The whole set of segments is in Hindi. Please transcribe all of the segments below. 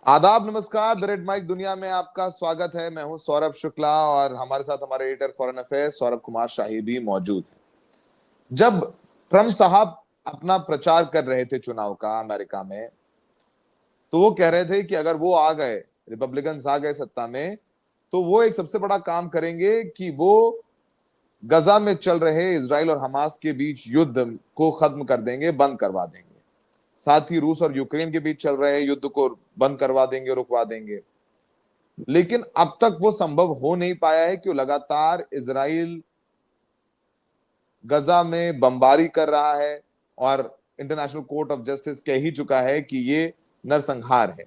आदाब, नमस्कार। द रेड माइक दुनिया में आपका स्वागत है। मैं हूं सौरभ शुक्ला और हमारे साथ हमारे editor foreign affairs Saurabh Kumar Shahi भी मौजूद हैं। जब ट्रम्प साहब अपना प्रचार कर रहे थे चुनाव का अमेरिका में, तो वो कह रहे थे कि अगर वो आ गए, रिपब्लिकन्स आ गए सत्ता में, तो वो एक सबसे बड़ा काम करेंगे कि वो गजा में चल रहे इजराइल और हमास के बीच युद्ध को खत्म कर देंगे, बंद करवा देंगे। साथ ही रूस और यूक्रेन के बीच चल रहे युद्ध को बंद करवा देंगे, रुकवा देंगे। लेकिन अब तक वो संभव हो नहीं पाया है कि लगातार इजराइल गजा में बमबारी कर रहा है और इंटरनेशनल कोर्ट ऑफ जस्टिस कह ही चुका है कि ये नरसंहार है।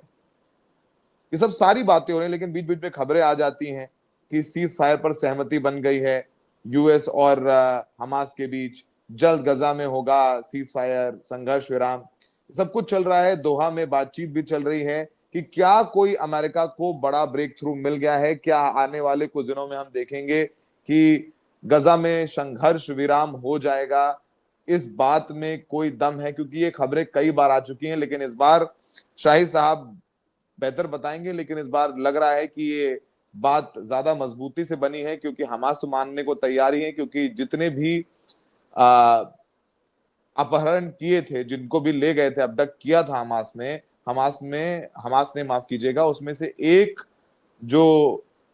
ये सब सारी बातें हो रही हैं, लेकिन बीच बीच में खबरें आ जाती हैं कि सीज फायर पर सहमति बन गई है यूएस और हमास के बीच। जल्द गजा में होगा सीज फायर, संघर्ष विराम। सब कुछ चल रहा है। दोहा में बातचीत भी चल रही है कि क्या कोई अमेरिका को बड़ा ब्रेक थ्रू मिल गया है। क्या आने वाले कुछ दिनों में हम देखेंगे कि गजा में संघर्ष विराम हो जाएगा। इस बात में कोई दम है, क्योंकि ये खबरें कई बार आ चुकी हैं, लेकिन इस बार शाही साहब बेहतर बताएंगे। लेकिन इस बार लग रहा है कि ये बात ज्यादा मजबूती से बनी है, क्योंकि हमास तो मानने को तैयार ही है, क्योंकि जितने भी अपहरण किए थे, जिनको भी ले गए थे, अबडक्ट किया था हमास ने माफ कीजिएगा, उसमें से एक जो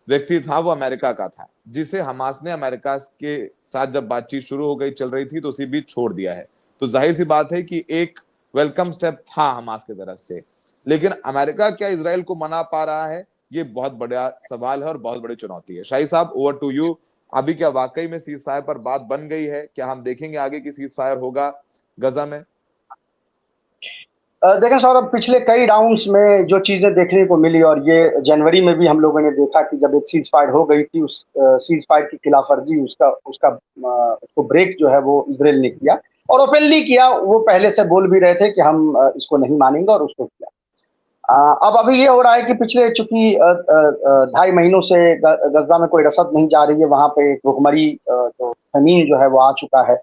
व्यक्ति था वो अमेरिका का था, जिसे हमास ने अमेरिका के साथ जब बातचीत शुरू हो गई, चल रही थी, तो उसी बीच छोड़ दिया है। तो जाहिर सी बात है कि एक वेलकम स्टेप था हमास की तरफ से। लेकिन अमेरिका क्या इजराइल को मना पा रहा है? ये बहुत बड़ा सवाल है और बहुत बड़ी चुनौती है। शाही साहब, ओवर टू यू। अभी क्या वाकई में सीज फायर पर बात बन गई है? क्या हम देखेंगे आगे की सीज फायर होगा गजा में? देखें सौरभ, पिछले कई राउंड्स में जो चीजें देखने को मिली, और ये जनवरी में भी हम लोगों ने देखा कि जब एक सीज फायर हो गई थी, उस सीज फायर की खिलाफवर्जी, उसका उसका उसको ब्रेक जो है वो इसराइल ने किया और ओपनली किया। वो पहले से बोल भी रहे थे कि हम इसको नहीं मानेंगे, और उसको किया। अब अभी ये हो रहा है कि पिछले चूंकि 2.5 महीनों से गजा में कोई रसद नहीं जा रही है, वहां पे एक भुखमरी जो जमीन जो है वो आ चुका है।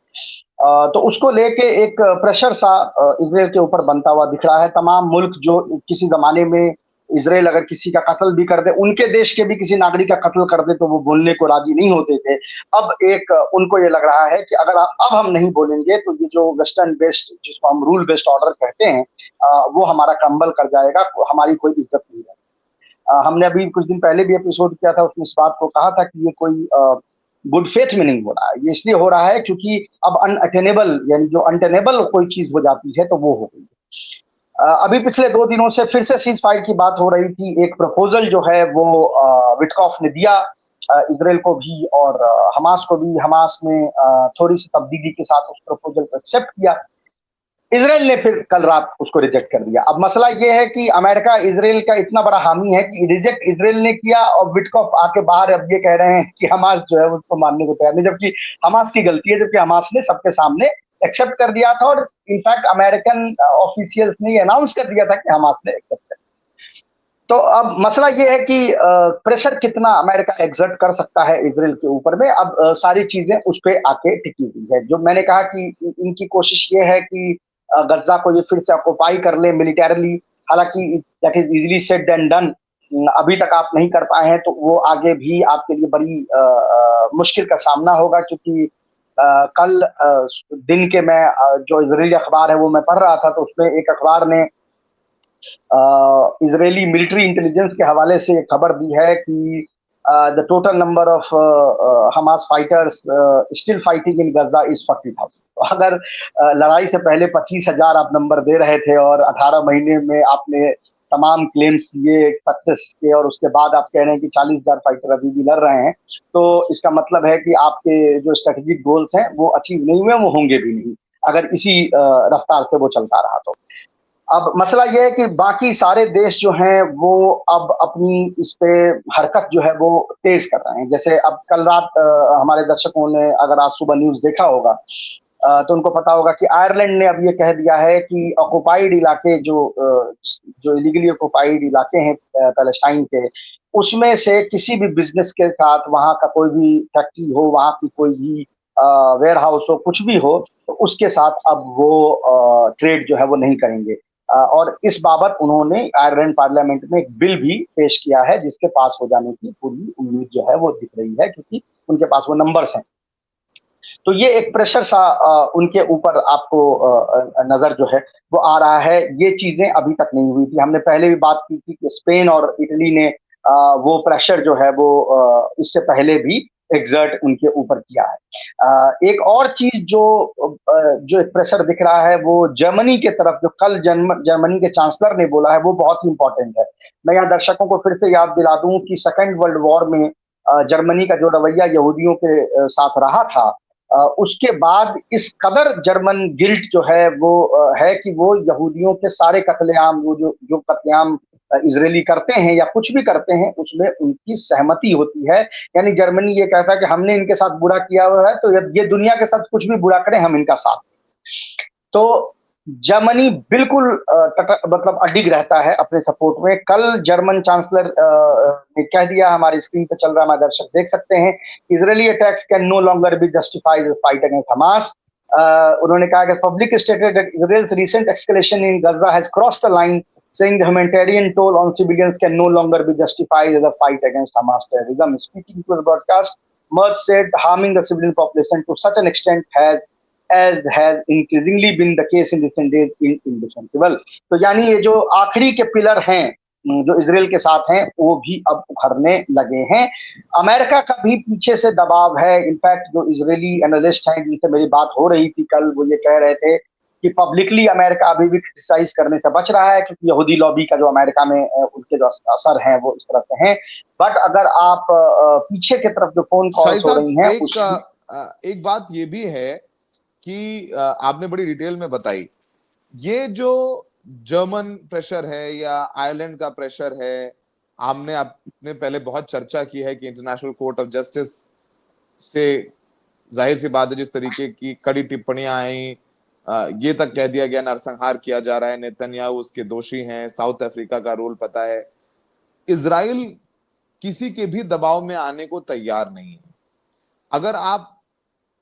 तो उसको लेके एक प्रेशर सा इसराइल के ऊपर बनता हुआ दिख रहा है। तमाम मुल्क जो किसी जमाने में इसराइल अगर किसी का कत्ल भी कर दे, उनके देश के भी किसी नागरिक का कत्ल कर दे, तो वो बोलने को राजी नहीं होते थे। अब एक उनको ये लग रहा है कि अगर अब हम नहीं बोलेंगे तो ये जो वेस्टर्न बेस्ड, जिसको हम रूल बेस्ड ऑर्डर कहते हैं, वो हमारा क्रम्बल कर जाएगा, हमारी कोई इज्जत नहीं है। हमने अभी कुछ दिन पहले भी एपिसोड किया था, उसमें इस बात को कहा था कि ये कोई गुड फेथ में नहीं हो रहा है। ये इसलिए हो रहा है क्योंकि अब अनअटेनेबल, यानी जो अनटेनेबल कोई चीज हो जाती है तो वो हो गई। अभी पिछले 2 दिनों से फिर से सीज फायर की बात हो रही थी। एक प्रपोजल जो है वो विटकॉफ ने दिया इसराइल को भी और हमास को भी। हमास ने थोड़ी सी तब्दीली के साथ उस प्रपोजल को एक्सेप्ट किया। इसराइल ने फिर कल रात उसको रिजेक्ट कर दिया। अब मसला यह है कि अमेरिका इसराइल का इतना बड़ा हामी है कि रिजेक्ट इसराइल ने किया, और विटकॉफ आके बाहर अब ये कह रहे हैं कि हमास जो है उसको मानने को तैयार नहीं, जबकि हमास की गलती है, जबकि हमास ने सबके सामने एक्सेप्ट कर दिया था। और इनफैक्ट अमेरिकन ऑफिशियल्स ने अनाउंस कर दिया था कि हमास ने एक्सेप्ट कर। तो अब मसला ये है कि प्रेशर कितना अमेरिका एक्सर्ट कर सकता है इसराइल के ऊपर में। अब सारी चीजें उस पर आके टिकी हुई है। जो मैंने कहा कि इनकी कोशिश ये है कि गजा को ये फिर से ऑक्युपाई कर ले मिलिटरली। हालांकि that is easily said than done. अभी तक आप नहीं कर पाए हैं, तो वो आगे भी आपके लिए बड़ी मुश्किल का सामना होगा। क्योंकि कल दिन के मैं जो इजरायली अखबार है वो मैं पढ़ रहा था, तो उसमें एक अखबार ने इजरायली मिलिट्री इंटेलिजेंस के हवाले से खबर दी है कि the total number of Hamas fighters still fighting in Gaza is 40,000। तो अगर लड़ाई से पहले 25,000 आप नंबर दे रहे थे और 18 महीने में आपने तमाम क्लेम्स किए सक्सेस के, और उसके बाद आप कह रहे हैं कि 40,000 फाइटर अभी भी लड़ रहे हैं, तो इसका मतलब है कि आपके जो स्ट्रेटेजिक गोल्स हैं वो अचीव नहीं हुए, वो होंगे भी नहीं अगर इसी रफ्तार से वो चलता रहा तो। अब मसला यह है कि बाकी सारे देश जो हैं वो अब अपनी इस पे हरकत जो है वो तेज कर रहे हैं। जैसे अब कल रात हमारे दर्शकों ने अगर आज सुबह न्यूज देखा होगा, तो उनको पता होगा कि आयरलैंड ने अब ये कह दिया है कि ऑक्युपाइड इलाके जो इलीगली ऑक्युपाइड इलाके हैं पैलेस्टाइन के, उसमें से किसी भी बिजनेस के साथ, वहां का कोई भी फैक्ट्री हो, वहां की कोई भी वेयर हाउस हो, कुछ भी हो, तो उसके साथ अब वो ट्रेड जो है वो नहीं करेंगे। और इस बाबत उन्होंने आयरलैंड पार्लियामेंट में एक बिल भी पेश किया है, जिसके पास हो जाने की पूरी उम्मीद जो है वो दिख रही है, क्योंकि उनके पास वो नंबर्स हैं। तो ये एक प्रेशर सा उनके ऊपर आपको नजर जो है वो आ रहा है। ये चीजें अभी तक नहीं हुई थी। हमने पहले भी बात की थी कि स्पेन और इटली ने वो प्रेशर जो है वो इससे पहले भी एग्जर्ट उनके ऊपर किया है। एक और चीज जो एक प्रेशर दिख रहा है वो जर्मनी के तरफ, जो कल जर्मनी के चांसलर ने बोला है, वो बहुत ही इंपॉर्टेंट है। मैं यहाँ दर्शकों को फिर से याद दिला दूं कि सेकेंड वर्ल्ड वॉर में जर्मनी का जो रवैया यहूदियों के साथ रहा था, उसके बाद इस कदर जर्मन गिल्ट जो है वो है कि वो यहूदियों के सारे कत्लेआम, वो जो कत्लेआम इजरायली करते हैं या कुछ भी करते हैं, उसमें उनकी सहमति होती है। यानी जर्मनी ये कहता है कि हमने इनके साथ बुरा किया हुआ है, तो ये दुनिया के साथ कुछ भी बुरा करें, हम इनका साथ। तो जर्मनी बिल्कुल मतलब अडिग रहता है अपने सपोर्ट में। कल जर्मन चांसलर ने कह दिया, हमारी स्क्रीन पे चल रहा है, हमारे दर्शक देख सकते हैं, Israeli attacks can no longer be justified fight against Hamas. उन्होंने कहा कि public stated that Israel's recent escalation in Gaza has crossed the line, saying the humanitarian toll on civilians can no longer be justified as a fight against Hamas terrorism. Speaking to the broadcast, Merz said harming the civilian population to such an extent has increasingly been the case in recent days in indefensible. तो यानी ये जो आखिरी के पिलर हैं जो इजराइल के साथ हैं, वो भी अब उखड़ने लगे हैं। अमेरिका का भी पीछे से दबाव है। इनफैक्ट जो इजरायली एनालिस्ट हैं जिनसे मेरी बात हो रही थी कल, वो ये कह रहे थे कि पब्लिकली अमेरिका अभी भी क्रिटिसाइज करने से बच रहा है, क्योंकि यहूदी लॉबी का जो अमेरिका में उनके जो असर हैं वो इस तरह से हैं। बट अगर आप पीछे की तरफ जो फोन कॉल्स हो रही हैं, एक बात ये भी है कि आपने बड़ी डिटेल में बताई, ये जो जर्मन प्रेशर है या आयरलैंड का प्रेशर है, आपने पहले बहुत चर्चा की है कि इंटरनेशनल कोर्ट ऑफ जस्टिस से जाहिर सी बात है जिस तरीके की कड़ी टिप्पणियां आई, ये तक कह दिया गया नरसंहार किया जा रहा है, नेतन्याहू उसके दोषी हैं, साउथ अफ्रीका का रोल पता है। इजराइल किसी के भी दबाव में आने को तैयार नहीं है। अगर आप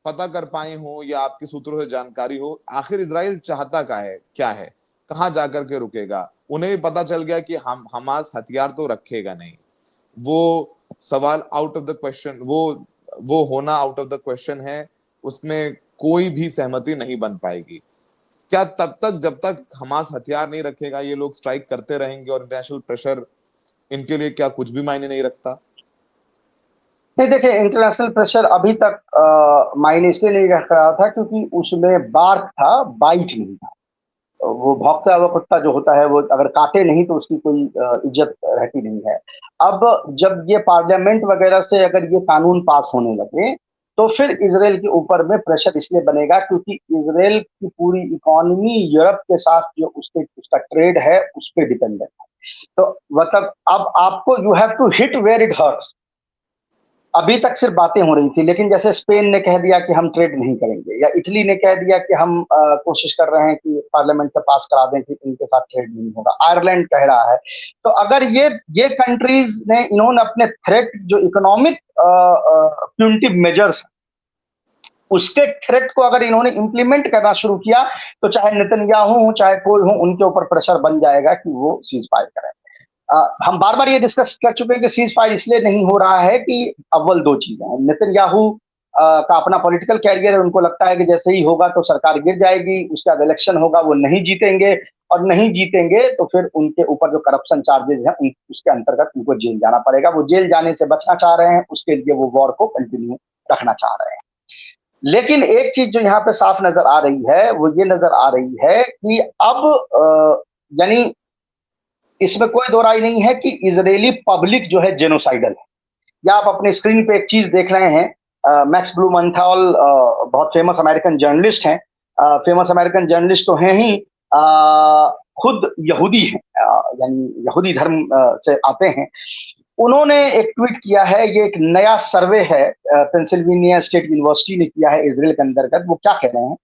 पता कर पाए हो या आपके सूत्रों से जानकारी हो, आखिर इजराइल चाहता क्या है, कहां जाकर के रुकेगा? उन्हें भी पता चल गया कि हमास हथियार तो रखेगा नहीं, वो सवाल आउट ऑफ द क्वेश्चन, वो होना आउट ऑफ द क्वेश्चन है, उसमें कोई भी सहमति नहीं बन पाएगी। क्या तब तक जब तक हमास हथियार नहीं रखेगा ये लोग स्ट्राइक करते रहेंगे और इंटरनेशनल प्रेशर इनके लिए क्या कुछ भी मायने नहीं रखता? नहीं, देखिए, इंटरनेशनल प्रेशर अभी तक मायने इसलिए नहीं रख रहा था क्योंकि उसमें बार्क था, बाइट नहीं था। वो भौंकता हुआ कुत्ता जो होता है, वो अगर काटे नहीं तो उसकी कोई इज्जत रहती नहीं है। अब जब ये पार्लियामेंट वगैरह से अगर ये कानून पास होने लगे, तो फिर इजराइल के ऊपर में प्रेशर इसलिए बनेगा क्योंकि इजराइल की पूरी इकोनॉमी यूरोप के साथ जो उसका ट्रेड है उस पर डिपेंडेंट है। तो मतलब अब आपको you have to hit where it hurts. अभी तक सिर्फ बातें हो रही थी, लेकिन जैसे स्पेन ने कह दिया कि हम ट्रेड नहीं करेंगे, या इटली ने कह दिया कि हम कोशिश कर रहे हैं कि पार्लियामेंट से पास करा दें कि इनके साथ ट्रेड नहीं होगा, आयरलैंड कह रहा है। तो अगर ये कंट्रीज ने, इन्होंने अपने थ्रेट जो इकोनॉमिक प्यूनिटिव मेजर्स, उसके थ्रेट को अगर इन्होंने इंप्लीमेंट करना शुरू किया, तो चाहे नेतन्याहू हो चाहे कोई हो, उनके ऊपर प्रेशर बन जाएगा कि वो सीज फायर करें। हम बार बार ये डिस्कस कर चुके हैं कि सीज फायर इसलिए नहीं हो रहा है कि अव्वल दो चीजें हैं। नेतन्याहू का अपना पॉलिटिकल कैरियर है, उनको लगता है कि जैसे ही होगा तो सरकार गिर जाएगी, उसके बाद इलेक्शन होगा, वो नहीं जीतेंगे, और नहीं जीतेंगे तो फिर उनके ऊपर जो करप्शन चार्जेस हैं उसके अंतर्गत उनको जेल जाना पड़ेगा। वो जेल जाने से बचना चाह रहे हैं, उसके लिए वो वॉर को कंटिन्यू रखना चाह रहे हैं। लेकिन एक चीज जो यहाँ पे साफ नजर आ रही है वो ये नजर आ रही है कि अब यानी इसमें कोई दो राय नहीं है कि इजरायली पब्लिक जो है जेनोसाइडल है। या आप अपने स्क्रीन पे एक चीज देख रहे हैं, मैक्स ब्लूमेंथल बहुत फेमस अमेरिकन जर्नलिस्ट हैं, फेमस अमेरिकन जर्नलिस्ट तो हैं ही, खुद यहूदी हैं, यानी यहूदी धर्म से आते हैं। उन्होंने एक ट्वीट किया है, ये एक नया सर्वे है, पेंसिल्वेनिया स्टेट यूनिवर्सिटी ने किया है इजराइल के अंतर्गत। वो क्या कह रहे हैं,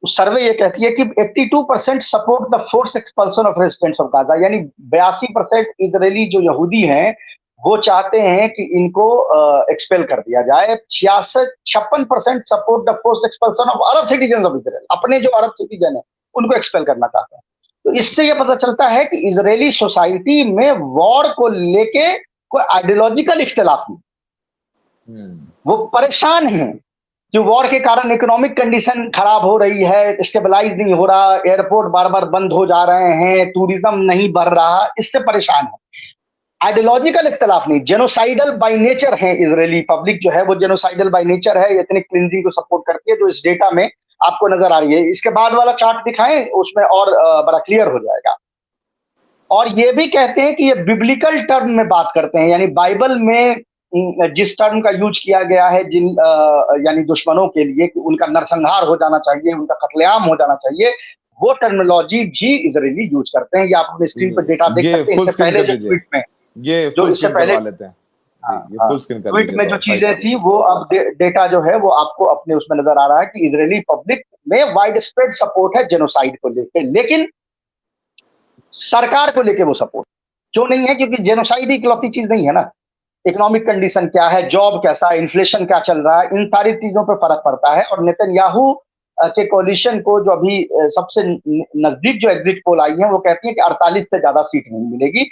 सर्वे ये कहती है कि 82% support the force expulsion of residents of Gaza, यानी 82% इजरायली जो यहूदी हैं वो चाहते हैं कि इनको एक्सपेल कर दिया जाए। 56% support the force expulsion of Arab citizen of Israel, अपने जो अरब सिटीजन है उनको एक्सपेल करना चाहते हैं। तो इससे ये पता चलता है कि इजरायली सोसाइटी में वॉर को लेके कोई आइडियोलॉजिकल इख्तिलाफ नहीं, वो परेशान हैं कि वॉर के कारण इकोनॉमिक कंडीशन खराब हो रही है, स्टेबलाइज नहीं हो रहा, एयरपोर्ट बार बार बंद हो जा रहे हैं, टूरिज्म नहीं बढ़ रहा, इससे परेशान है। आइडियोलॉजिकल इख्तिलाफ नहीं, जेनोसाइडल बाय नेचर है इजरायली पब्लिक जो है, वो जेनोसाइडल बाय नेचर है, एथनिक क्लिंजिंग को सपोर्ट करती है, जो इस डेटा में आपको नजर आ रही है। इसके बाद वाला चार्ट दिखाएं, उसमें और बड़ा क्लियर हो जाएगा। और ये भी कहते हैं कि ये बिब्लिकल टर्म में बात करते हैं, यानी बाइबल में जिस टर्म का यूज किया गया है जिन यानी दुश्मनों के लिए कि उनका नरसंहार हो जाना चाहिए, उनका कत्लेआम हो जाना चाहिए, वो टर्मिनोलॉजी भी इजरायली यूज करते हैं। ये आप अपने स्क्रीन पर डेटा देख ये सकते हैं। फुल इससे स्क्रीन पहले कर जो दीजिए, ट्वीट में ये जो फुल इससे स्क्रीन पहले करवा लेते हैं जी, ये फुल स्क्रीन कर ट्वीट लीजिए में तो जो शाही चीजें साहब। थी वो अब डेटा जो है वो आपको अपने उसमें नजर आ रहा है कि इजरायली पब्लिक में वाइड स्प्रेड सपोर्ट है जेनोसाइड को लेकर, लेकिन सरकार को लेकर वो सपोर्ट क्यों नहीं है? क्योंकि जेनोसाइड ही इकलौती चीज नहीं है ना। इकोनॉमिक कंडीशन क्या है, जॉब कैसा है, इन्फ्लेशन क्या चल रहा है, इन सारी चीजों पर फर्क पड़ता है। और नेतन्याहू के कोalition को जो अभी सबसे नजदीक जो एग्जिट पोल आई है वो कहती है कि 48 से ज्यादा सीट नहीं मिलेगी।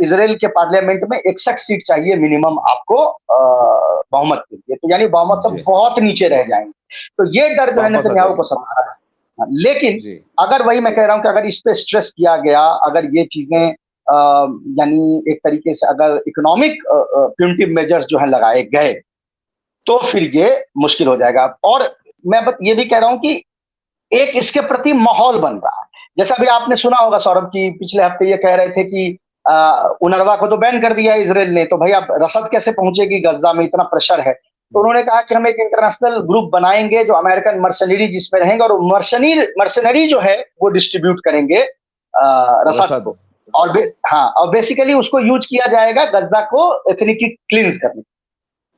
इसराइल के पार्लियामेंट में 61 सीट चाहिए मिनिमम आपको बहुमत के लिए, तो यानी बहुमत से जी बहुत नीचे रह जाएंगे। तो ये डर जो है वापस आ नेतन्याहू को जाएगी सता रहा है। लेकिन जी। अगर वही मैं कह रहा हूं कि अगर इस पे स्ट्रेस किया गया, अगर ये चीजें यानी एक तरीके से अगर इकोनॉमिक प्रिवेंटिव मेजर्स जो है लगाए गए तो फिर ये मुश्किल हो जाएगा। और मैं ये भी कह रहा हूं कि एक इसके प्रति माहौल बन रहा है। जैसा अभी आपने सुना होगा सौरभ की पिछले हफ्ते ये कह रहे थे कि उनरवा को तो बैन कर दिया इसराइल ने, तो भाई अब रसद कैसे पहुंचेगी गजा में, इतना प्रेशर है। तो उन्होंने कहा कि हम एक इंटरनेशनल ग्रुप बनाएंगे जो अमेरिकन मर्सनरी जिसमें रहेंगे, और मर्सनरी जो है वो डिस्ट्रीब्यूट करेंगे रसद रसद। को। और हाँ, और बेसिकली उसको यूज किया जाएगा गजा को एथनिकली क्लींस करने।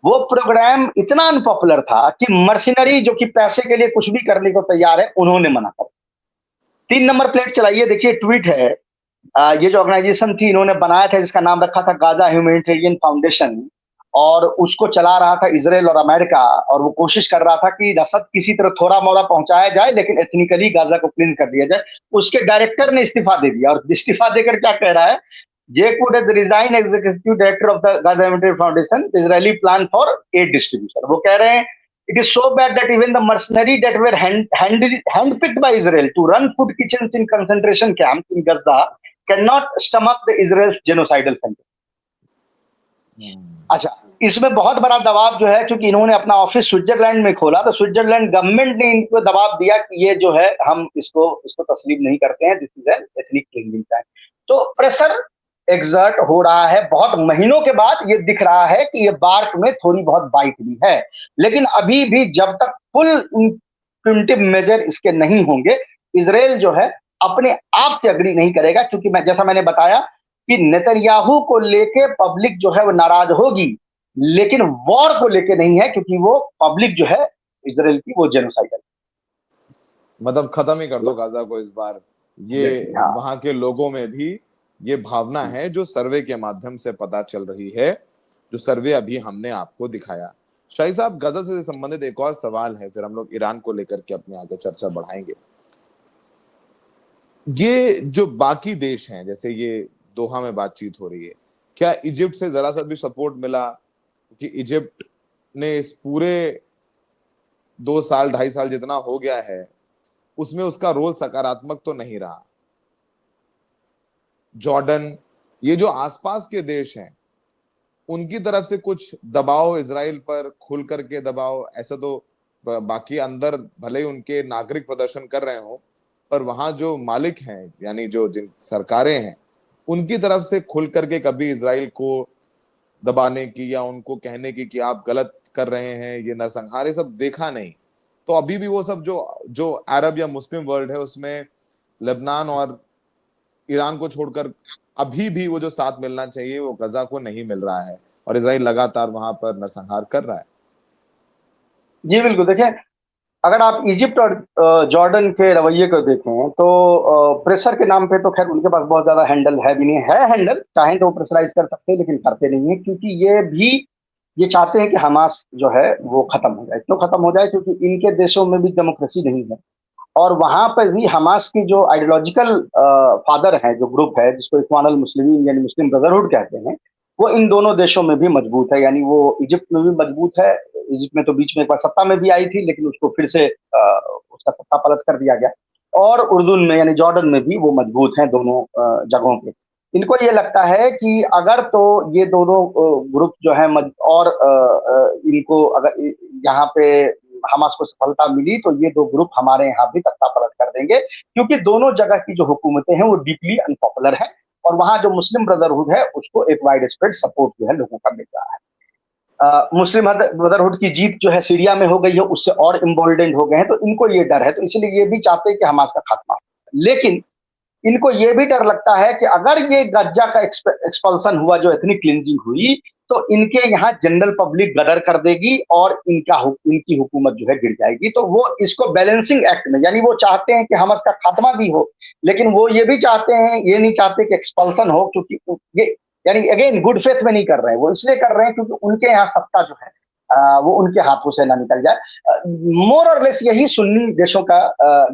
वो प्रोग्राम इतना अनपॉपुलर था कि मर्सिनरी जो कि पैसे के लिए कुछ भी करने को तैयार है, उन्होंने मना कर। 3 नंबर प्लेट चलाइए, देखिए ट्वीट है। ये जो ऑर्गेनाइजेशन थी इन्होंने बनाया था जिसका नाम रखा था गाजा ह्यूमैनिटेरियन फाउंडेशन, और उसको चला रहा था इसराइल और अमेरिका, और वो कोशिश कर रहा था कि रसद किसी तरह थोड़ा मोड़ा पहुंचाया जाए लेकिन एथनिकली गाजा को क्लीन कर दिया जाए। उसके डायरेक्टर ने इस्तीफा दे दिया, और इस्तीफा देकर क्या कह रहा है, Jake Wood has resigned executive director of the Gaza Humanitarian Foundation, Israeli plan for aid distribution. वो कह रहे हैं it is so bad that even the mercenary that were handpicked by Israel to run food kitchens in concentration camps in Gaza cannot stomach the Israel's genocidal sentence. अच्छा, इसमें बहुत बड़ा दबाव जो है, क्योंकि इन्होंने अपना ऑफिस स्विट्जरलैंड में खोला, तो स्विट्जरलैंड गवर्नमेंट ने इनको दबाव दिया कि ये जो है हम इसको तस्लीम नहीं करते हैं, this is an ethnic cleansing time. तो प्रेशर एग्जर्ट हो रहा है, बहुत महीनों के बाद ये दिख रहा है कि ये बार्क में थोड़ी बहुत बाइट भी है। लेकिन अभी भी जब तक फुल प्रिवेंटिव मेजर इसके नहीं होंगे, इजराइल जो है अपने आप से अग्री नहीं करेगा। क्योंकि जैसा मैंने बताया कि नेतन्याहू को लेके पब्लिक जो है वो नाराज होगी, लेकिन वॉर को लेके नहीं है, क्योंकि वो पब्लिक जो है इजराइल की वो जेनोसाइडल, मतलब खत्म ही कर दो गाजा को इस बार। ये वहां के लोगों में भी ये भावना है जो सर्वे के माध्यम से पता चल रही है, जो सर्वे अभी हमने आपको दिखाया। शाही साहब, गजा से संबंधित एक और सवाल है, फिर हम लोग ईरान को लेकर के अपने आगे चर्चा बढ़ाएंगे। ये जो बाकी देश हैं, जैसे ये दोहा में बातचीत हो रही है, क्या इजिप्ट से जरा सा भी सपोर्ट मिला? कि इजिप्ट ने इस पूरे 2 साल 2.5 साल जितना हो गया है उसमें उसका रोल सकारात्मक तो नहीं रहा। जॉर्डन, ये जो आसपास के देश हैं उनकी तरफ से कुछ दबाव इजराइल पर खुल करके दबाव, ऐसा तो बाकी अंदर भले ही उनके नागरिक प्रदर्शन कर रहे हो, पर वहां जो मालिक हैं यानी जो जिन सरकारें हैं उनकी तरफ से खुल करके कभी इजराइल को दबाने की या उनको कहने की कि आप गलत कर रहे हैं, ये नरसंहार, ये सब देखा नहीं। तो अभी भी वो सब जो अरब या मुस्लिम वर्ल्ड है उसमें लेबनान और ईरान को छोड़कर अभी भी वो जो साथ मिलना चाहिए वो गजा को नहीं मिल रहा है, और इजराइल लगातार वहां पर नरसंहार कर रहा है। जी बिल्कुल। देखिए, अगर आप इजिप्ट और जॉर्डन के रवैये को देखें तो प्रेशर के नाम पे तो खैर उनके पास बहुत ज्यादा हैंडल है भी नहीं, है हैंडल, चाहें तो वो प्रेशराइज कर सकते हैं लेकिन करते नहीं है, क्योंकि ये चाहते हैं कि हमास जो है वो खत्म हो जाए। क्यों खत्म हो जाए? क्योंकि इनके देशों में भी डेमोक्रेसी नहीं है, और वहां पर भी हमास की जो आइडियोलॉजिकल फादर है, जो ग्रुप है जिसको इख्वानुल मुस्लिमीन यानी मुस्लिम ब्रदरहुड कहते हैं, वो इन दोनों देशों में भी मजबूत है। यानी वो इजिप्ट में भी मजबूत है। इजिप्ट में तो बीच में एक बार सत्ता में भी आई थी, लेकिन उसको फिर से उसका सत्ता पलट कर दिया गया। और उर्दून में यानी जॉर्डन में भी वो मजबूत हैं दोनों जगहों पे। इनको ये लगता है कि अगर तो ये दोनों ग्रुप जो है और इनको अगर यहाँ पे हमास को सफलता मिली तो ये दो ग्रुप हमारे यहाँ भी तख्ता पलट कर देंगे, क्योंकि दोनों जगह की जो हुकूमतें हैं वो डीपली अनपॉपुलर है, और वहां जो मुस्लिम ब्रदरहुड है उसको एक वाइड स्प्रेड सपोर्ट जो है लोगों का मिल रहा है। मुस्लिम ब्रदरहुड की जीत जो है सीरिया में हो गई है, उससे और इम्बोल्डेंड हो गए हैं, तो इनको ये डर है, तो इसलिए ये भी चाहते हैं कि हमास का खात्मा हो। लेकिन इनको ये भी डर लगता है कि अगर ये गज्जा का एक्सपल्सन हुआ, जो एथनिक क्लिंजिंग हुई, तो इनके यहाँ जनरल पब्लिक गदर कर देगी और इनकी हुकूमत जो है गिर जाएगी। तो वो इसको बैलेंसिंग एक्ट में, यानी वो चाहते हैं कि हमास का खात्मा भी हो, लेकिन वो ये भी चाहते हैं, ये नहीं चाहते कि एक्सपल्सन हो, क्योंकि ये यानी अगेन गुड फेथ में नहीं कर रहे हैं, वो इसलिए कर रहे हैं क्योंकि उनके यहाँ सत्ता जो है वो उनके हाथों से ना निकल जाए। मोर और लेस यही सुन्नी देशों का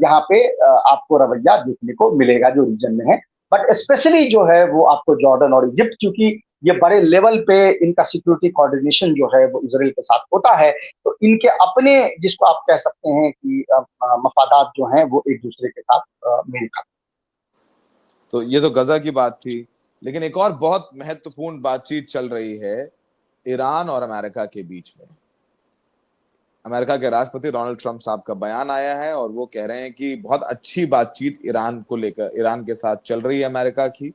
यहाँ पे आपको रवैया देखने को मिलेगा जो रीजन में है। बट स्पेशली जो है वो आपको जॉर्डन और इजिप्ट, क्योंकि ये बड़े लेवल पे इनका सिक्योरिटी कोऑर्डिनेशन जो है वो इजराइल के साथ होता है, तो इनके अपने जिसको आप कह सकते हैं कि मफादात जो हैं वो एक दूसरे के साथ मेल खाते हैं। तो ये तो गजा की बात थी, लेकिन एक और बहुत महत्वपूर्ण बातचीत चल रही है ईरान और अमेरिका के बीच में। अमेरिका के राष्ट्रपति डोनाल्ड ट्रंप साहब का बयान आया है और वो कह रहे हैं कि बहुत अच्छी बातचीत ईरान को लेकर, ईरान के साथ चल रही है अमेरिका की,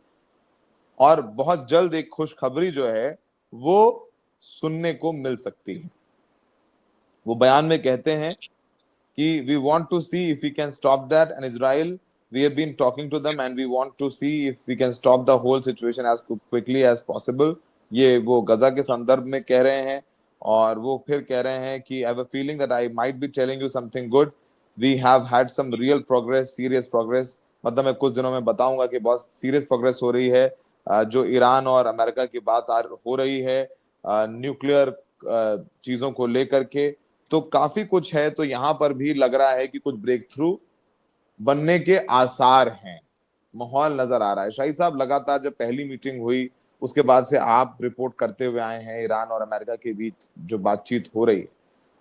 और बहुत जल्द एक खुशखबरी जो है वो सुनने को मिल सकती है। वो बयान में कहते हैं कि we want to see if we can stop that, and Israel we have been talking to them and we want to see if we can stop the whole situation as quickly as possible. ये वो गजा के संदर्भ में कह रहे हैं। और वो फिर कह रहे हैं कि I have a feeling that I might be telling you something good, we have had some real progress, serious progress. मतलब मैं कुछ दिनों में बताऊंगा कि बहुत सीरियस प्रोग्रेस हो रही है। जो ईरान और अमेरिका की बात हो रही है न्यूक्लियर चीजों को लेकर के, तो काफी कुछ है। तो यहां पर भी लग रहा है कि कुछ ब्रेक थ्रू बनने के आसार हैं, माहौल नजर आ रहा है। शाही साहब, लगातार जब पहली मीटिंग हुई उसके बाद से आप रिपोर्ट करते हुए आए हैं ईरान और अमेरिका के बीच जो बातचीत हो रही है,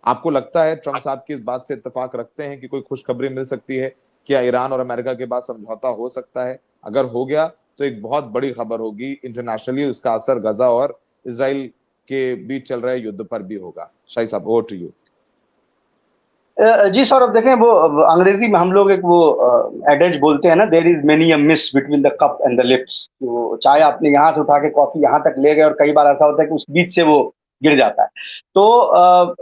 आपको लगता है ट्रंप साहब की इस बात से इत्तेफाक रखते हैं कि कोई खुशखबरी मिल सकती है? क्या ईरान और अमेरिका के बाद समझौता हो सकता है? अगर हो गया तो एक बहुत बड़ी खबर होगी इंटरनेशनली, उसका असर गजा और इसराइल के बीच चल रहे युद्ध पर भी होगा। शाही साहब, ओवर टू यू। जी सौरभ, देखें वो अंग्रेजी में हम लोग एक वो एडेज बोलते हैं ना, there is many a miss between the cup and the lips. तो चाय आपने यहाँ से उठा के कॉफी यहाँ तक ले गए और कई बार ऐसा होता है कि उस बीच से वो गिर जाता है। तो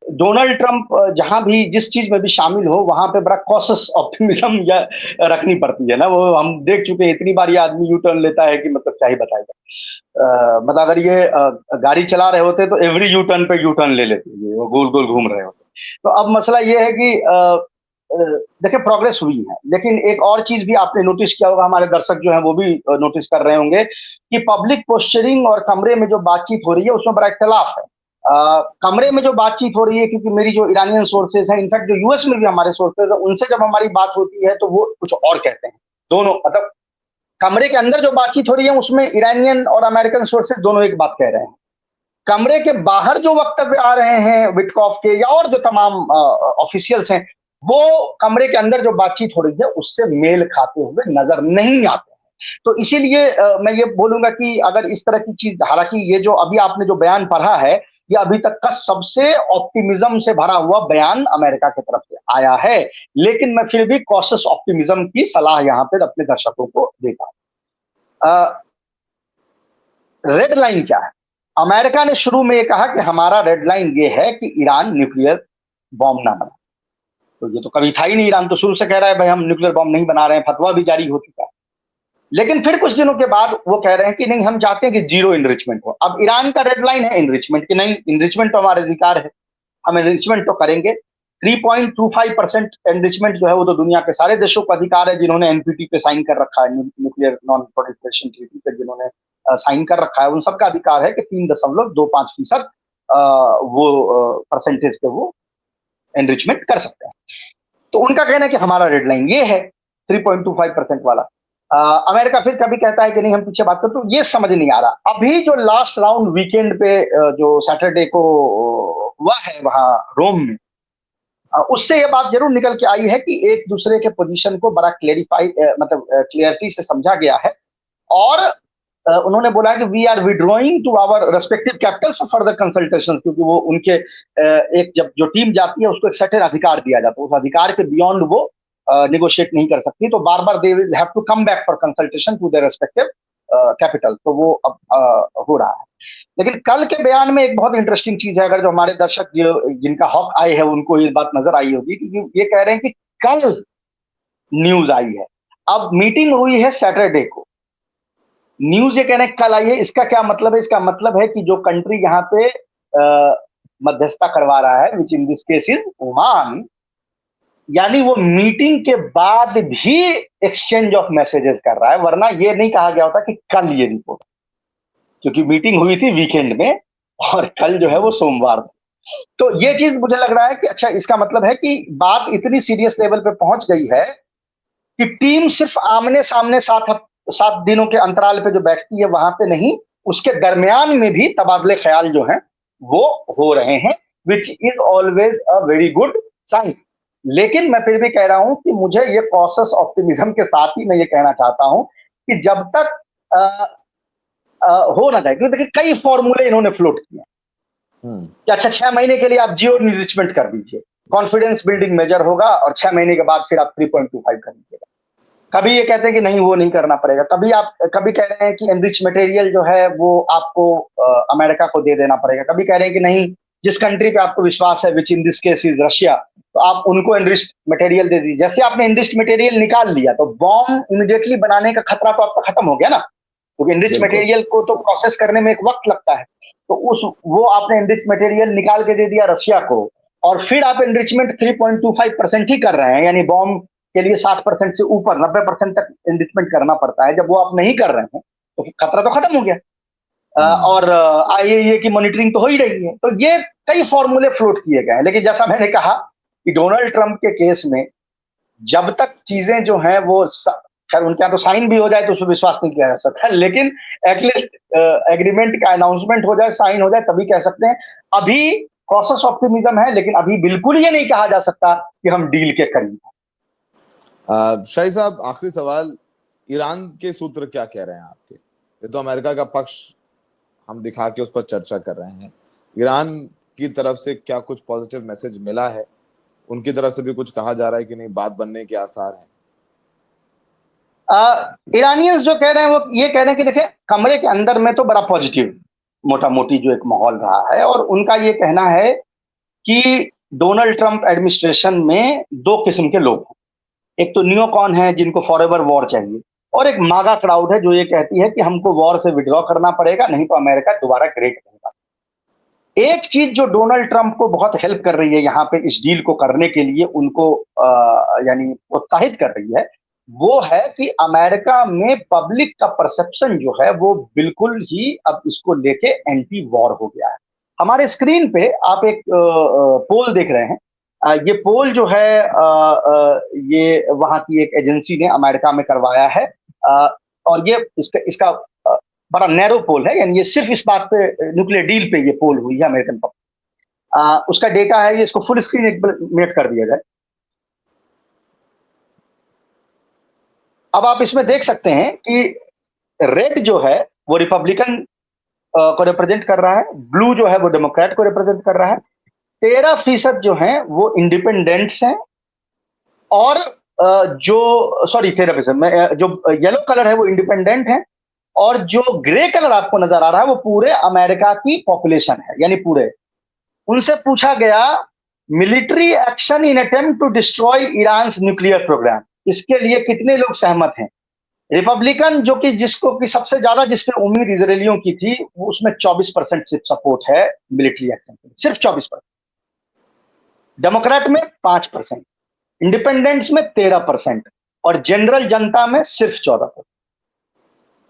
डोनाल्ड ट्रंप जहां भी जिस चीज में भी शामिल हो वहां पे बड़ा कॉशस ऑप्टिमिज्म या रखनी पड़ती है ना। वो हम देख चुके हैं, इतनी बार ये आदमी यू टर्न लेता है कि मतलब क्या ही बताएगा। मतलब अगर ये गाड़ी चला रहे होते तो एवरी यू टर्न पे यू टर्न ले लेते, ये वो गोल गोल घूम रहे होते। तो अब मसला ये है कि देखिए प्रोग्रेस हुई है, लेकिन एक और चीज भी आपने नोटिस किया होगा, हमारे दर्शक जो हैं वो भी नोटिस कर रहे होंगे कि पब्लिक पोस्चरिंग और कमरे में जो बातचीत हो रही है उसमें बड़ा इख्तलाफ है। कमरे में जो बातचीत हो रही है, क्योंकि मेरी जो ईरानियन सोर्सेज हैं, इनफैक्ट जो यूएस में भी हमारे सोर्सेज हैं, उनसे जब हमारी बात होती है तो वो कुछ और कहते हैं। दोनों मतलब कमरे के अंदर जो बातचीत हो रही है उसमें ईरानियन और अमेरिकन सोर्सेज दोनों एक बात कह रहे हैं। कमरे के बाहर जो वक्तव्य आ रहे हैं विटकॉफ के या और जो तमाम ऑफिशियल्स हैं, वो कमरे के अंदर जो बातचीत हो रही है उससे मेल खाते हुए नजर नहीं आते हैं। तो इसीलिए मैं ये बोलूंगा कि अगर इस तरह की चीज, हालांकि ये जो अभी आपने जो बयान पढ़ा है, ये अभी तक का सबसे ऑप्टिमिज्म से भरा हुआ बयान अमेरिका की तरफ से आया है, लेकिन मैं फिर भी कॉशियस ऑप्टिमिज्म की सलाह यहाँ पे अपने दर्शकों को देता हूं। रेड लाइन क्या है? अमेरिका ने शुरू में ये कहा कि हमारा रेड लाइन ये है कि ईरान न्यूक्लियर बॉम्ब ना बनाए। तो ये तो कभी था ही नहीं, ईरान तो शुरू से कह रहा है भाई हम न्यूक्लियर बॉम्ब नहीं बना रहे हैं, फतवा भी जारी हो चुका है। लेकिन फिर कुछ दिनों के बाद वो कह रहे हैं कि नहीं, हम चाहते हैं कि जीरो इनरिचमेंट हो। अब ईरान का रेड लाइन है इनरिचमेंट की, नहीं इनरिचमेंट तो हमारे अधिकार है, हम इनरिचमेंट तो करेंगे। 3.25% एनरिचमेंट जो है वो तो दुनिया के सारे देशों को अधिकार है जिन्होंने एनपीटी पे साइन कर रखा है, न्यूक्लियर नॉन प्रोलिफरेशन ट्रीटी पे जिन्होंने साइन कर रखा है, उन सबका अधिकार है कि 3.25% वो परसेंटेज पे वो एनरिचमेंट कर सकते हैं। तो उनका कहना है कि हमारा रेड लाइन ये है 3.25% वाला। अमेरिका फिर कभी कहता है कि नहीं हम पीछे बात करते, तो ये समझ नहीं आ रहा। अभी जो लास्ट राउंड वीकेंड पे जो सैटरडे को हुआ है वहां रोम में, उससे ये बात जरूर निकल के आई है कि एक दूसरे के पोजीशन को बड़ा मतलब क्लियरिटी से समझा गया है। और उन्होंने बोला है कि we are withdrawing to our respective capitals for further consultation, क्योंकि वो उनके एक जब जो टीम जाती है उसको एक सर्टेन अधिकार दिया जाता है, उस अधिकार के बियॉन्ड वो निगोशिएट नहीं कर सकती, तो बार बार they will have to come back for consultation to their respective capital. तो वो अब हो रहा है। लेकिन कल के बयान में एक बहुत इंटरेस्टिंग चीज है, अगर जो हमारे दर्शक जिनका हक आए है उनको ये बात नजर आई होगी, क्योंकि ये कह रहे हैं कि कल न्यूज आई है, अब मीटिंग हुई है सैटरडे को, न्यूज ये कह रहे हैं कल आई है। इसका क्या मतलब है? इसका मतलब है कि जो कंट्री यहाँ पे मध्यस्थता करवा रहा है, which in this case is Oman, यानी वो मीटिंग के बाद भी एक्सचेंज ऑफ मैसेजेस कर रहा है, वरना ये नहीं कहा गया होता कि कल ये रिपोर्ट, क्योंकि मीटिंग हुई थी वीकेंड में और कल जो है वो सोमवार। तो ये चीज मुझे लग रहा है कि अच्छा, इसका मतलब है कि बात इतनी सीरियस लेवल पे पहुंच गई है कि टीम सिर्फ आमने सामने 7 दिनों के अंतराल पे जो बैठती है वहां पे नहीं, उसके दरमियान में भी तबादले ख्याल जो हैं वो हो रहे हैं, which is always a very good sign. लेकिन मैं फिर भी कह रहा हूं कि मुझे ये कॉशियस ऑप्टिमिज्म के साथ ही मैं ये कहना चाहता हूं कि जब तक हो ना जाए, क्योंकि देखिए कई फॉर्मूले इन्होंने फ्लोट किए कि अच्छा 6 महीने के लिए आप जियो इनरिचमेंट कर दीजिए, कॉन्फिडेंस बिल्डिंग मेजर होगा, और 6 महीने के बाद फिर आप 3.25 कर दीजिएगा। कभी ये कहते हैं कि नहीं वो नहीं करना पड़ेगा, कभी कह रहे हैं कि एनरिच मटेरियल जो है वो आपको अमेरिका को दे देना पड़ेगा, कभी कह रहे हैं कि नहीं जिस कंट्री पे आपको विश्वास है, which in this case is Russia, तो आप उनको एनरिच मटेरियल दे दीजिए। जैसे आपने एनरिच मटेरियल निकाल लिया तो बॉम्ब इमीडिएटली बनाने का खतरा तो आपका खत्म हो गया ना, क्योंकि एनरिच मटेरियल को तो प्रोसेस करने में एक वक्त लगता है। तो वो आपने एनरिच मटेरियल निकाल के दे दिया रशिया को, और फिर आप एनरिचमेंट 3.25% ही कर रहे हैं, यानी बॉम्ब के लिए 60% से ऊपर 90% तक एनरिचमेंट करना पड़ता है। जब वो आप नहीं कर रहे हैं तो खतरा तो खत्म हो गया। और आईएईए की मॉनिटरिंग तो हो ही रही है। तो ये कई फॉर्मूले फ्लोट किए गए हैं, लेकिन जैसा मैंने कहा कि डोनाल्ड ट्रंप के केस में जब तक चीजें जो हैं वो खैर उनके यहाँ तो साइन भी हो जाए तो उस पर विश्वास नहीं किया जा सकता, लेकिन एटलीस्ट एग्रीमेंट का अनाउंसमेंट हो जाए, साइन हो जाए, तभी कह सकते हैं। अभी कॉशियस ऑप्टिमिज्म है, लेकिन अभी बिल्कुल ये नहीं कहा जा सकता कि हम डील के करीब हैं। शाही साहब, आखिरी सवाल, ईरान के सूत्र क्या कह रहे हैं आपके? ये तो अमेरिका का पक्ष हम दिखा के उस पर चर्चा कर रहे हैं, ईरान की तरफ से क्या कुछ पॉजिटिव मैसेज मिला है? उनकी तरफ से भी कुछ कहा जा रहा है कि नहीं बात बनने के आसार हैं? ईरानियंस जो कह रहे हैं वो ये कह रहे हैं कि देखिए कमरे के अंदर में तो बड़ा पॉजिटिव मोटा मोटी जो एक माहौल रहा है, और उनका ये कहना है कि डोनाल्ड ट्रंप एडमिनिस्ट्रेशन में 2 किस्म के लोग हैं। एक तो नियोकॉन है जिनको फॉरएवर वॉर चाहिए, और एक मागा क्राउड है जो ये कहती है कि हमको वॉर से विड्रॉ करना पड़ेगा, नहीं तो अमेरिका दोबारा ग्रेट होगा। एक चीज जो डोनाल्ड ट्रंप को बहुत हेल्प कर रही है यहाँ पे इस डील को करने के लिए, उनको यानी प्रोत्साहित कर रही है, वो है कि अमेरिका में पब्लिक का परसेप्शन जो है वो बिल्कुल ही अब इसको लेके एंटी वॉर हो गया है। हमारे स्क्रीन पे आप एक पोल देख रहे हैं, ये पोल जो है ये वहां की एक एजेंसी ने अमेरिका में करवाया है, और ये इसका बड़ा नैरो पोल है, यानी ये सिर्फ इस बात पे न्यूक्लियर डील पे ये पोल हुई है अमेरिकन पब्लिक। उसका डेटा है, ये इसको फुल स्क्रीन 1 मिनट कर दिया जाए। अब आप इसमें देख सकते हैं कि रेड जो है वो रिपब्लिकन को रिप्रेजेंट कर रहा है, ब्लू जो है वो डेमोक्रेट को रिप्रेजेंट कर रहा है, 13% जो है वो इंडिपेंडेंट्स हैं, और जो 13% में जो येलो कलर है वो इंडिपेंडेंट है, और जो ग्रे कलर आपको नजर आ रहा है वो पूरे अमेरिका की पॉपुलेशन है, यानी पूरे। उनसे पूछा गया military action in attempt to destroy Iran nuclear program, इसके लिए कितने लोग सहमत हैं? रिपब्लिकन जो कि जिसको कि सबसे ज्यादा जिस पे उम्मीद इजरायलियों की थी, वो उसमें 24% सिर्फ सपोर्ट है मिलिट्री एक्शन, सिर्फ 24%। डेमोक्रेट में 5%, इंडिपेंडेंट्स में 13%, और जनरल जनता में सिर्फ 14%।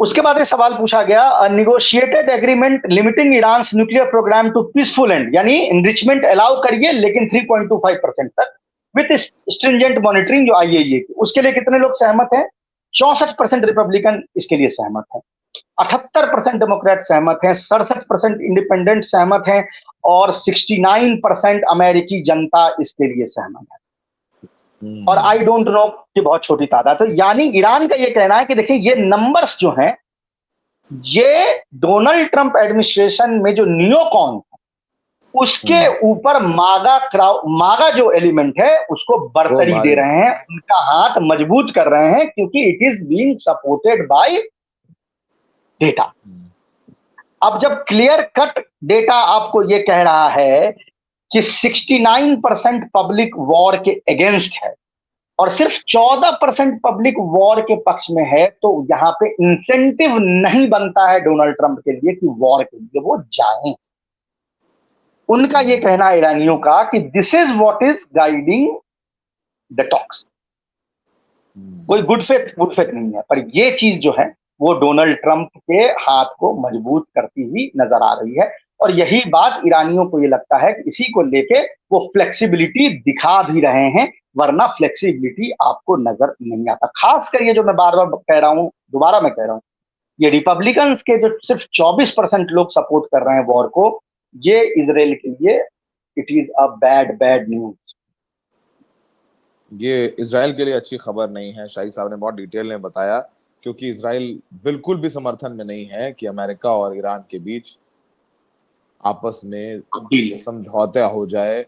उसके बाद एक सवाल पूछा गया, negotiated agreement limiting Iran nuclear program to peaceful end, यानी एनरिचमेंट अलाउ करिए लेकिन 3.25% तक, विथ स्ट्रिंजेंट मॉनिटरिंग जो IAEA की, उसके लिए कितने लोग सहमत हैं? 64% रिपब्लिकन इसके लिए सहमत है, 78% डेमोक्रेट सहमत हैं, 67% इंडिपेंडेंट सहमत हैं और 69% अमेरिकी जनता इसके लिए सहमत है। और आई डोंट नो कि बहुत छोटी तादाद। तो यानी ईरान का ये कहना है कि देखिए ये नंबर्स जो हैं, ये डोनाल्ड ट्रंप एडमिनिस्ट्रेशन में जो नियोकॉन उसके ऊपर मागा जो एलिमेंट है उसको बरतरी दे रहे हैं, उनका हाथ मजबूत कर रहे हैं, क्योंकि it is being supported by data. अब जब क्लियर कट डेटा आपको ये कह रहा है कि 69% पब्लिक वॉर के अगेंस्ट है और सिर्फ 14% पब्लिक वॉर के पक्ष में है, तो यहां पे इंसेंटिव नहीं बनता है डोनाल्ड ट्रंप के लिए कि वॉर के लिए वो जाएं। उनका ये कहना है ईरानियों का कि this is what is guiding the talks. कोई गुड फेथ नहीं है, पर ये चीज जो है वो डोनाल्ड ट्रंप के हाथ को मजबूत करती हुई नजर आ रही है। और यही बात ईरानियों को ये लगता है कि इसी को लेके वो फ्लेक्सिबिलिटी दिखा भी रहे हैं, वरना फ्लेक्सिबिलिटी आपको नजर नहीं आता। खासकर ये जो मैं बार बार कह रहा हूं, दोबारा मैं कह रहा हूं, ये रिपब्लिकन्स के जो सिर्फ 24% लोग सपोर्ट कर रहे हैं वॉर को, ये इजराइल के लिए it is a bad news. ये इजराइल के लिए अच्छी खबर नहीं है। शाही साहब ने बहुत डिटेल में बताया, क्योंकि इजराइल बिल्कुल भी समर्थन में नहीं है कि अमेरिका और ईरान के बीच आपस में समझौता हो जाए,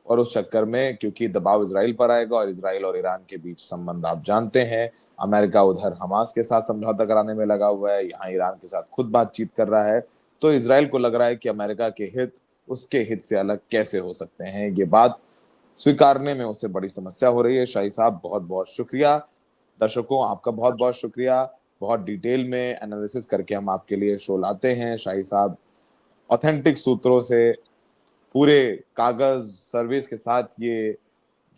और उस चक्कर में क्योंकि दबाव इजराइल पर आएगा और इजराइल और ईरान के बीच संबंध आप जानते हैं, अमेरिका उधर हमास के साथ समझौता कराने में लगा हुआ है, यहाँ ईरान के साथ खुद बातचीत कर रहा है। तो इजराइल को लग रहा है कि अमेरिका के हित उसके हित से अलग कैसे हो सकते हैं, ये बात स्वीकारने में उसे बड़ी समस्या हो रही है। शाही साहब बहुत बहुत शुक्रिया। दर्शकों आपका बहुत बहुत शुक्रिया। बहुत डिटेल में एनालिसिस करके हम आपके लिए शो लाते हैं। शाही साहब ऑथेंटिक सूत्रों से पूरे कागज सर्विस के साथ ये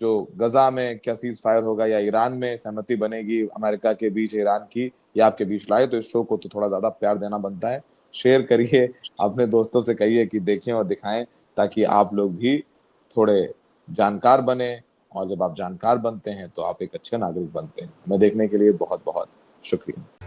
जो गजा में क्या सीज फायर होगा या ईरान में सहमति बनेगी अमेरिका के बीच ईरान की, या आपके बीच लाए, तो इस शो को तो थोड़ा ज्यादा प्यार देना बनता है। शेयर करिए, अपने दोस्तों से कहिए कि देखें और दिखाएं, ताकि आप लोग भी थोड़े जानकार बने, और जब आप जानकार बनते हैं तो आप एक अच्छे नागरिक बनते हैं। हमें देखने के लिए बहुत बहुत शुक्रिया।